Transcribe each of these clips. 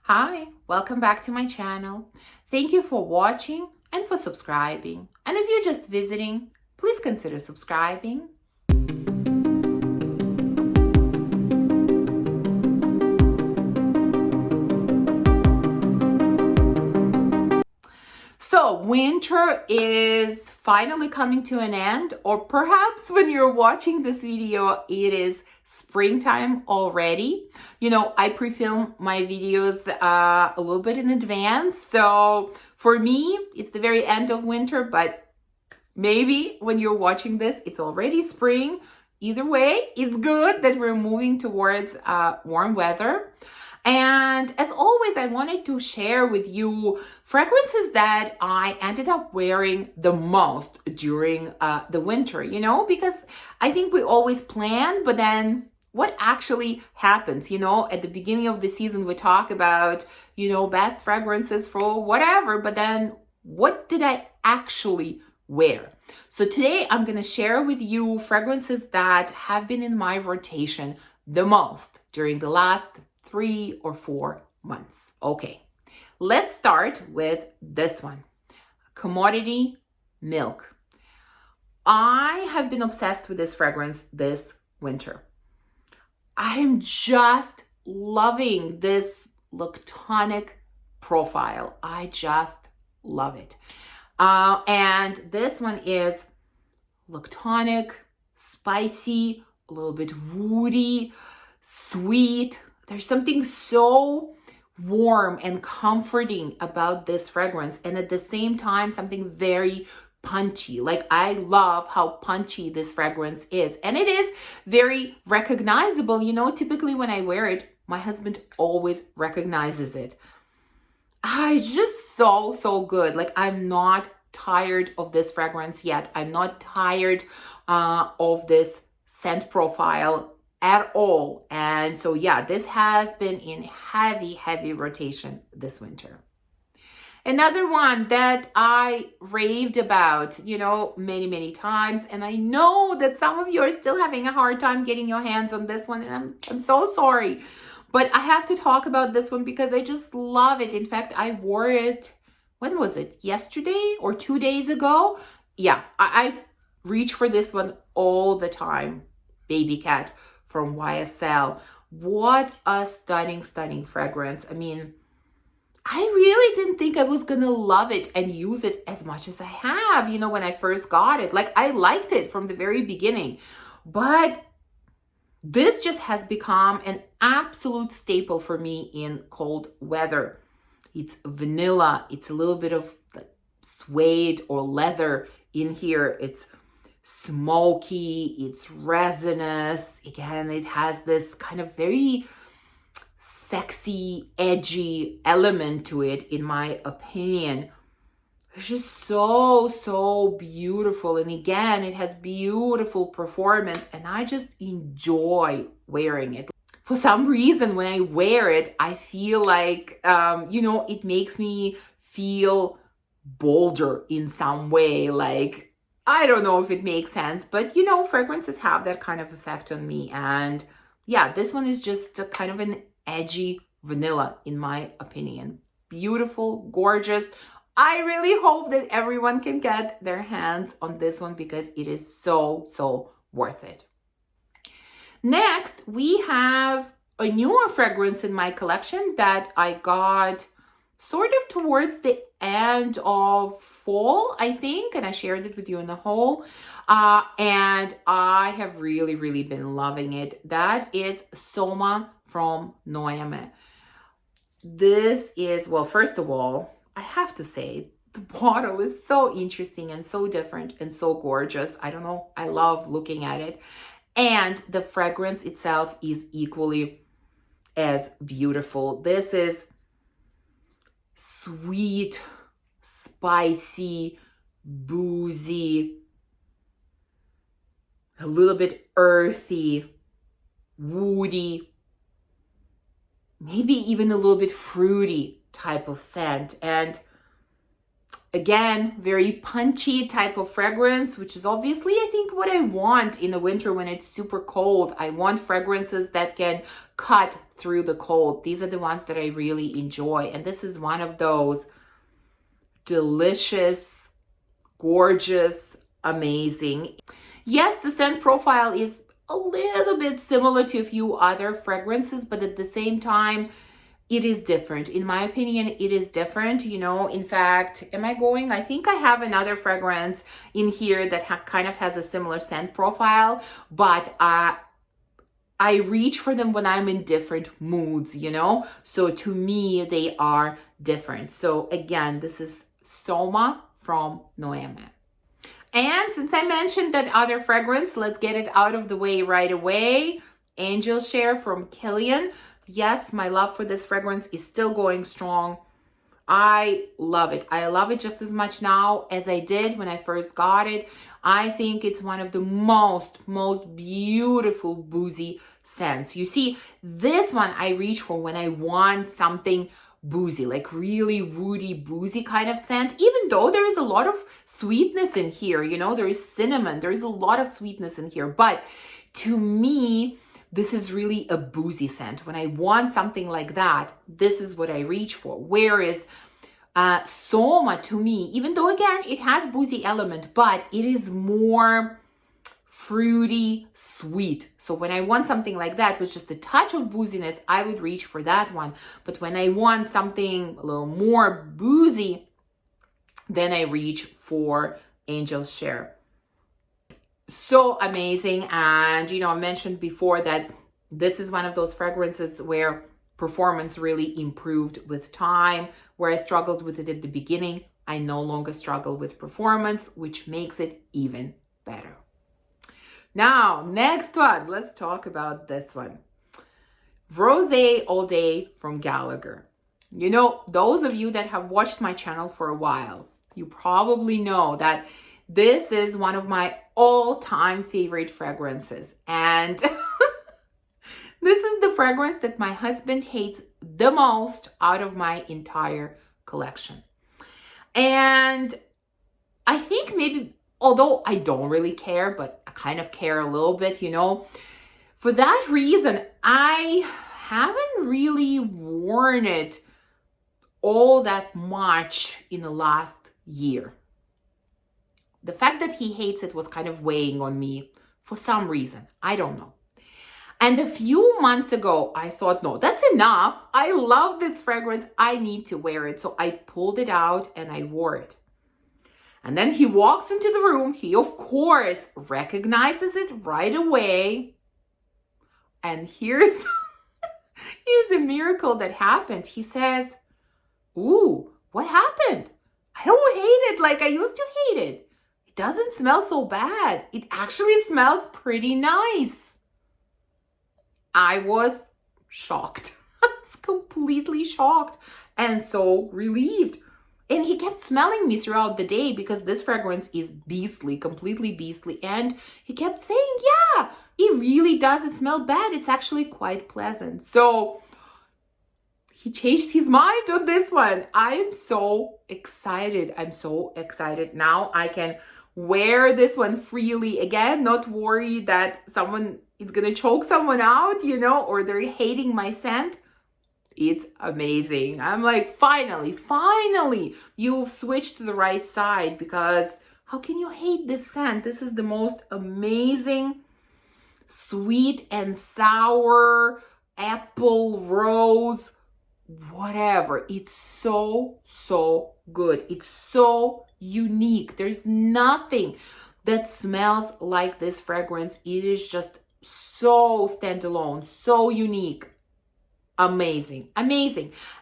Hi, welcome back to my channel. Thank you for watching and for subscribing. And if you're just visiting, please consider subscribing. So winter is finally coming to an end, or perhaps when you're watching this video, it is springtime already. You know, I pre-film my videos a little bit in advance. So for me, it's the very end of winter, but maybe when you're watching this, it's already spring. Either way, it's good that we're moving towards warm weather. And as always, I wanted to share with you fragrances that I ended up wearing the most during the winter, you know, because I think we always plan, but then what actually happens, you know, at the beginning of the season, we talk about, you know, best fragrances for whatever, but then what did I actually wear? So today I'm going to share with you fragrances that have been in my rotation the most during the last 3 or 4 months. Okay, let's start with this one, Commodity Milk. I have been obsessed with this fragrance this winter. I am just loving this lactonic profile. I just love it. And this one is lactonic, spicy, a little bit woody, sweet. There's something so warm and comforting about this fragrance, and at the same time, something very punchy. Like, I love how punchy this fragrance is, and it is very recognizable. You know, typically when I wear it, my husband always recognizes it. It's just so good. Like, I'm not tired of this fragrance yet. I'm not tired of this scent profile at all. And so yeah, this has been in heavy rotation this winter. Another one that I raved about, you know, many times, and I know that some of you are still having a hard time getting your hands on this one, and I'm so sorry, but I have to talk about this one because I just love it. In fact, I wore it, when was it? Yesterday or 2 days ago? Yeah, I reach for this one all the time. Baby Cat from YSL. What a stunning fragrance. I mean, I really didn't think I was gonna love it and use it as much as I have, you know, when I first got it. Like, I liked it from the very beginning, but this just has become an absolute staple for me in cold weather. It's vanilla, it's a little bit of suede or leather in here. It's smoky, it's resinous. Again, it has this kind of very sexy, edgy element to it, in my opinion. It's just so beautiful. And again, it has beautiful performance, and I just enjoy wearing it. For some reason, when I wear it, I feel like, you know, it makes me feel bolder in some way. Like, I don't know if it makes sense, but you know, fragrances have that kind of effect on me. And yeah, this one is just a kind of an edgy vanilla, in my opinion. Beautiful, gorgeous. I really hope that everyone can get their hands on this one because it is so worth it. Next, we have a newer fragrance in my collection that I got sort of towards the end of fall, I think, and I shared it with you in the haul, and I have really been loving it. That is Soma from Noeme. This is, well, first of all, I have to say, the bottle is so interesting and so different and so gorgeous. I don't know, I love looking at it. And the fragrance itself is equally as beautiful. This is sweet, spicy, boozy, a little bit earthy, woody, maybe even a little bit fruity type of scent. And Again, very punchy type of fragrance, which is obviously, I think, what I want in the winter when it's super cold. I want fragrances that can cut through the cold. These are the ones that I really enjoy. And this is one of those delicious, gorgeous, amazing. Yes, the scent profile is a little bit similar to a few other fragrances, but at the same time, it is different. In my opinion, it is different. You know, in fact, I think I have another fragrance in here that kind of has a similar scent profile, but I reach for them when I'm in different moods, you know? So to me, they are different. So again, this is Soma from Noeme. And since I mentioned that other fragrance, let's get it out of the way right away. Angel Share from Kilian. Yes, my love for this fragrance is still going strong. I love it. I love it just as much now as I did when I first got it. I think it's one of the most beautiful boozy scents. You see, this one I reach for when I want something boozy, like really woody, boozy kind of scent, even though there is a lot of sweetness in here, you know, there is cinnamon, there is a lot of sweetness in here. But to me, this is really a boozy scent. When I want something like that, this is what I reach for. Whereas Soma, to me, even though again, it has boozy element, but it is more fruity, sweet. So when I want something like that with just a touch of booziness, I would reach for that one. But when I want something a little more boozy, then I reach for Angel Share. So amazing. And you know, I mentioned before that this is one of those fragrances where performance really improved with time. Where I struggled with it at the beginning, I no longer struggle with performance, which makes it even better. Now, next one, let's talk about this one. Ros Old from Gallagher. You know, those of you that have watched my channel for a while, you probably know that this is one of my all-time favorite fragrances. And this is the fragrance that my husband hates the most out of my entire collection. And I think maybe, although I don't really care, but I kind of care a little bit, you know, for that reason, I haven't really worn it all that much in the last year. The fact that he hates it was kind of weighing on me for some reason. I don't know. And a few months ago, I thought, no, that's enough. I love this fragrance. I need to wear it. So I pulled it out and I wore it. And then he walks into the room. He, of course, recognizes it right away. And here's a miracle that happened. He says, ooh, what happened? I don't hate it like I used to hate it. It doesn't smell so bad. It actually smells pretty nice. I was shocked. I was completely shocked and so relieved. And he kept smelling me throughout the day because this fragrance is beastly, completely beastly. And he kept saying, yeah, it really doesn't smell bad. It's actually quite pleasant. So he changed his mind on this one. I am so excited. I'm so excited. Now I can wear this one freely again, not worried that someone is going to choke someone out, you know, or they're hating my scent. It's amazing. I'm like, finally, you've switched to the right side, because how can you hate this scent? This is the most amazing, sweet and sour, apple, rose, whatever. It's so good. It's so unique. There's nothing that smells like this fragrance. It is just so standalone, so unique. Amazing.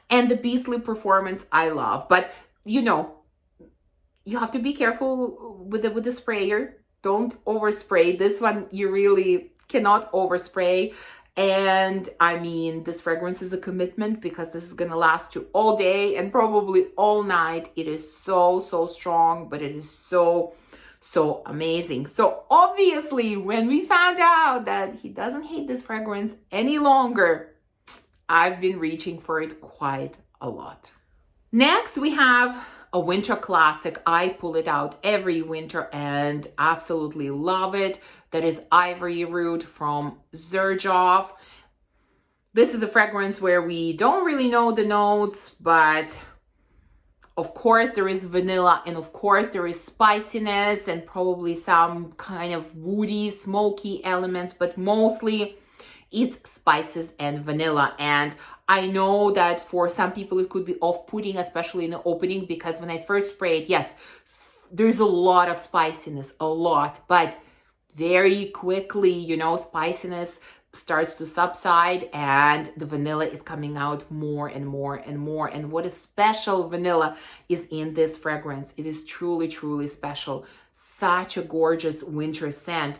And the beastly performance I love. But you know, you have to be careful with the sprayer. Don't overspray. This one you really cannot overspray. And I mean, this fragrance is a commitment, because this is gonna last you all day and probably all night. It is so strong, but it is so amazing. So obviously, when we found out that he doesn't hate this fragrance any longer, I've been reaching for it quite a lot. Next, we have a winter classic. I pull it out every winter and absolutely love it. That is Ivory Root from Xerjoff. This is a fragrance where we don't really know the notes, but of course there is vanilla, and of course there is spiciness and probably some kind of woody, smoky elements, but mostly it's spices and vanilla. And I know that for some people it could be off-putting, especially in the opening, because when I first spray it, yes, there's a lot of spiciness, a lot, but very quickly, you know, spiciness starts to subside and the vanilla is coming out more and more and more. And what a special vanilla is in this fragrance. It is truly, truly special. Such a gorgeous winter scent.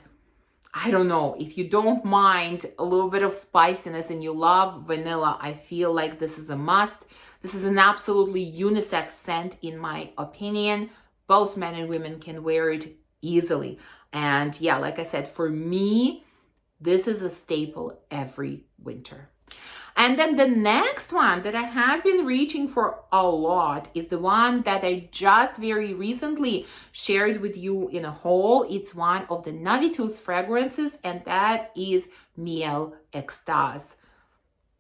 I don't know, if you don't mind a little bit of spiciness and you love vanilla, I feel like this is a must. This is an absolutely unisex scent in my opinion. Both men and women can wear it easily. And yeah, like I said, for me, this is a staple every winter. And then the next one that I have been reaching for a lot is the one that I just very recently shared with you in a haul. It's one of the Navitus fragrances, and that is Mealexas.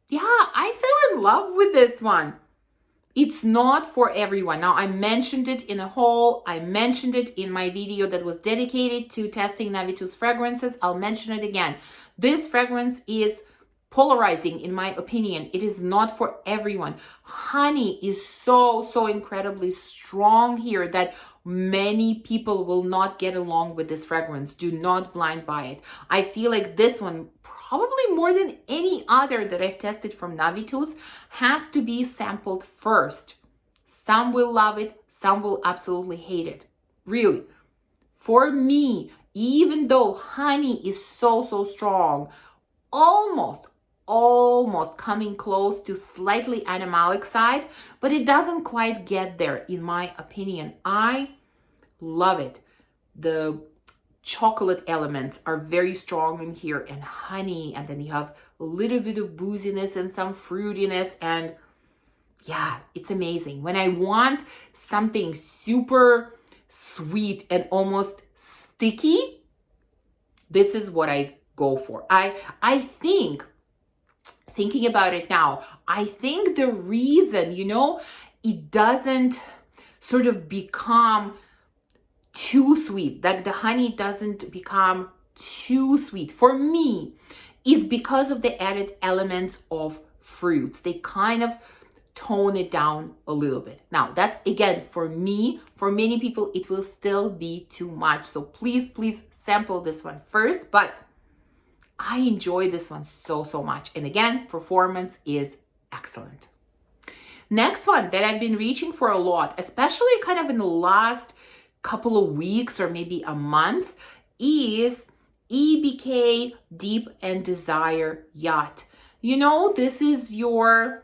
Yeah, I fell in love with this one. It's not for everyone. Now, I mentioned it in a haul. I mentioned it in my video that was dedicated to testing Navitus fragrances. I'll mention it again. This fragrance is polarizing, in my opinion. It is not for everyone. Honey is so incredibly strong here that many people will not get along with this fragrance. Do not blind buy it. I feel like this one, probably more than any other that I've tested from Navitus, has to be sampled first. Some will love it, some will absolutely hate it. Really. For me, even though honey is so strong, almost coming close to slightly animalic side, but it doesn't quite get there, in my opinion. I love it. The chocolate elements are very strong in here, and honey, and then you have a little bit of booziness and some fruitiness, and yeah, it's amazing. When I want something super sweet and almost sticky, this is what I go for. I think, thinking about it now, I think the reason, you know, it doesn't sort of become too sweet, like the honey doesn't become too sweet for me, is because of the added elements of fruits. They kind of tone it down a little bit. Now, that's again for me. For many people, it will still be too much. So please sample this one first. But I enjoy this one so much. And again, performance is excellent. Next one that I've been reaching for a lot, especially kind of in the last couple of weeks or maybe a month, is EDP Deep Desire Yacht. You know, this is your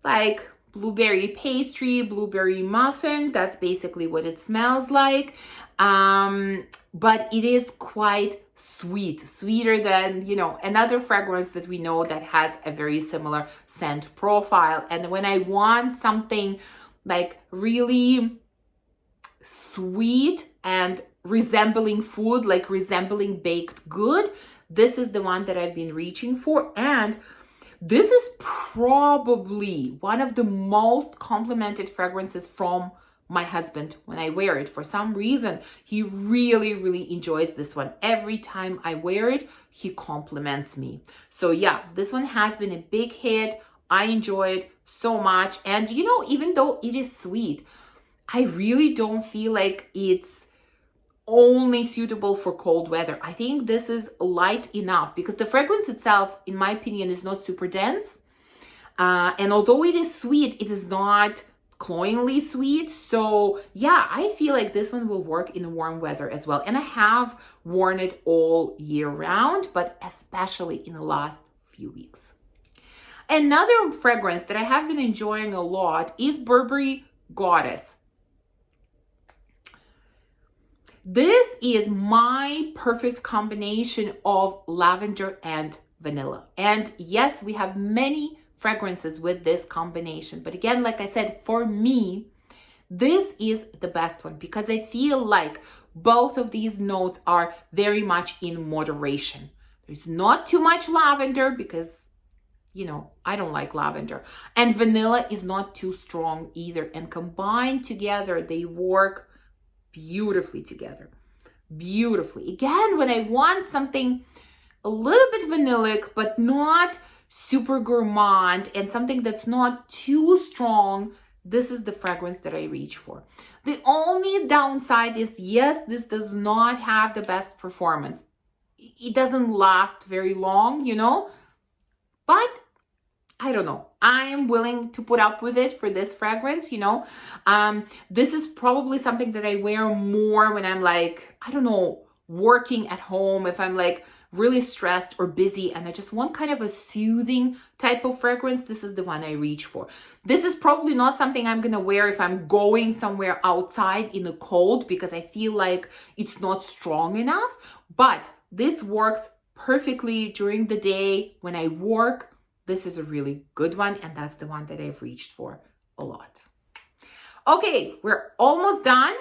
like blueberry pastry, blueberry muffin. That's basically what it smells like. But it is quite sweet, sweeter than, you know, another fragrance that we know that has a very similar scent profile. And when I want something like really sweet and resembling food, like resembling baked good, this is the one that I've been reaching for. And this is probably one of the most complimented fragrances from my husband when I wear it. For some reason, he really enjoys this one. Every time I wear it, he compliments me. So yeah, this one has been a big hit. I enjoy it so much. And you know, even though it is sweet, I really don't feel like it's only suitable for cold weather. I think this is light enough because the fragrance itself, in my opinion, is not super dense. And although it is sweet, it is not cloyingly sweet. So yeah, I feel like this one will work in warm weather as well. And I have worn it all year round, but especially in the last few weeks. Another fragrance that I have been enjoying a lot is Burberry Goddess. This is my perfect combination of lavender and vanilla. And yes, we have many fragrances with this combination. But again, like I said, for me, this is the best one because I feel like both of these notes are very much in moderation. There's not too much lavender because, you know, I don't like lavender. And vanilla is not too strong either. And combined together, they work beautifully together. Beautifully. Again, when I want something a little bit vanillic, but not super gourmand, and something that's not too strong, this is the fragrance that I reach for. The only downside is, yes, this does not have the best performance. It doesn't last very long, you know, but I don't know. I am willing to put up with it for this fragrance, you know. This is probably something that I wear more when I'm like, I don't know, working at home, if I'm like really stressed or busy and I just want kind of a soothing type of fragrance. This is the one I reach for. This is probably not something I'm gonna wear if I'm going somewhere outside in the cold because I feel like it's not strong enough, but this works perfectly during the day when I work. This is a really good one, and that's the one that I've reached for a lot. Okay, we're almost done.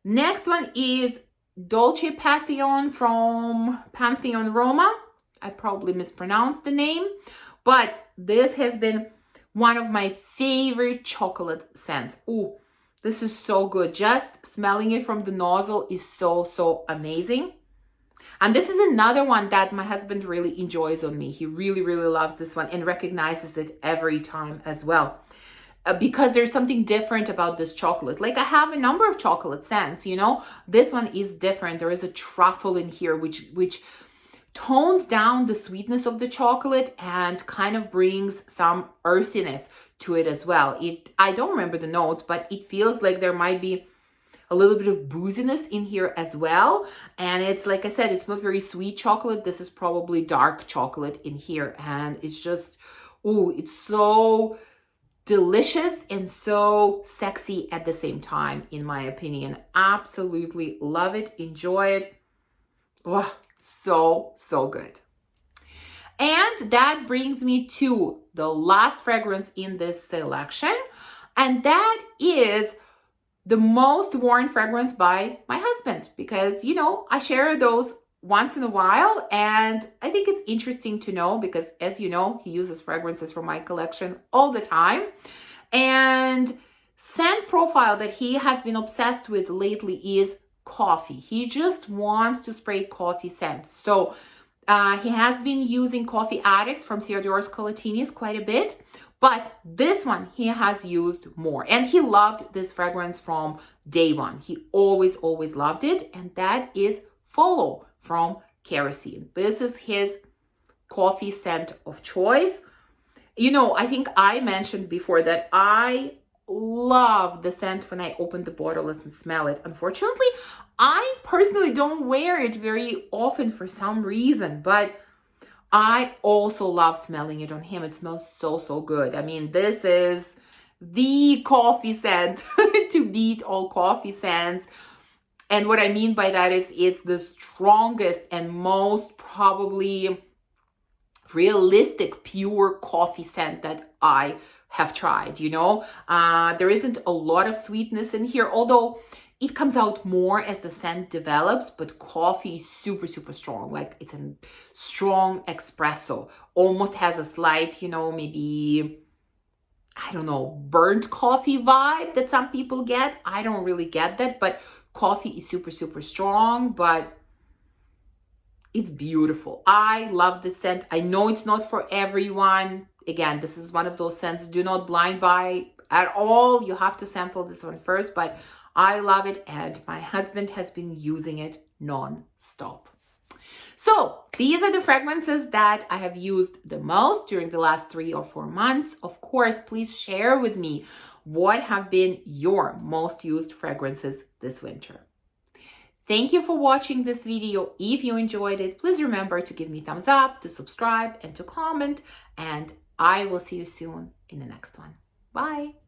Next one is Dolce Passion from Pantheon Roma. I probably mispronounced the name, but this has been one of my favorite chocolate scents. Ooh, this is so good. Just smelling it from the nozzle is so amazing. And this is another one that my husband really enjoys on me. He really loves this one and recognizes it every time as well. Because there's something different about this chocolate. Like I have a number of chocolate scents, you know. This one is different. There is a truffle in here which tones down the sweetness of the chocolate and kind of brings some earthiness to it as well. I don't remember the notes, but it feels like there might be a little bit of booziness in here as well. And it's, like I said, it's not very sweet chocolate. This is probably dark chocolate in here. And it's just, ooh, it's so delicious and so sexy at the same time, in my opinion. Absolutely love it. Enjoy it. Oh, so good. And that brings me to the last fragrance in this selection. And that is the most worn fragrance by my husband, because, you know, I share those once in a while, and I think it's interesting to know because, as you know, he uses fragrances from my collection all the time. And scent profile that he has been obsessed with lately is coffee. He just wants to spray coffee scents. So he has been using Coffee Addict from Theodoros Kollatinis quite a bit. But this one he has used more, and he loved this fragrance from day one. He always loved it, and that is Follow from Kerosene. This is his coffee scent of choice. You know, I think I mentioned before that I love the scent when I open the bottle and smell it. Unfortunately, I personally don't wear it very often for some reason, but I also love smelling it on him. It smells so good. I mean, this is the coffee scent to beat all coffee scents. And what I mean by that is it's the strongest and most probably realistic pure coffee scent that I have tried, you know. There isn't a lot of sweetness in here, although it comes out more as the scent develops, but coffee is super strong. Like it's a strong espresso, almost has a slight, you know, maybe, I don't know, burnt coffee vibe that some people get. I don't really get that, but coffee is super strong, but it's beautiful. I love the scent. I know it's not for everyone. Again, this is one of those scents. Do not blind buy at all. You have to sample this one first, but I love it, and my husband has been using it non-stop. So these are the fragrances that I have used the most during the last 3 or 4 months. Of course, please share with me what have been your most used fragrances this winter. Thank you for watching this video. If you enjoyed it, please remember to give me a thumbs up, to subscribe, and to comment. And I will see you soon in the next one. Bye.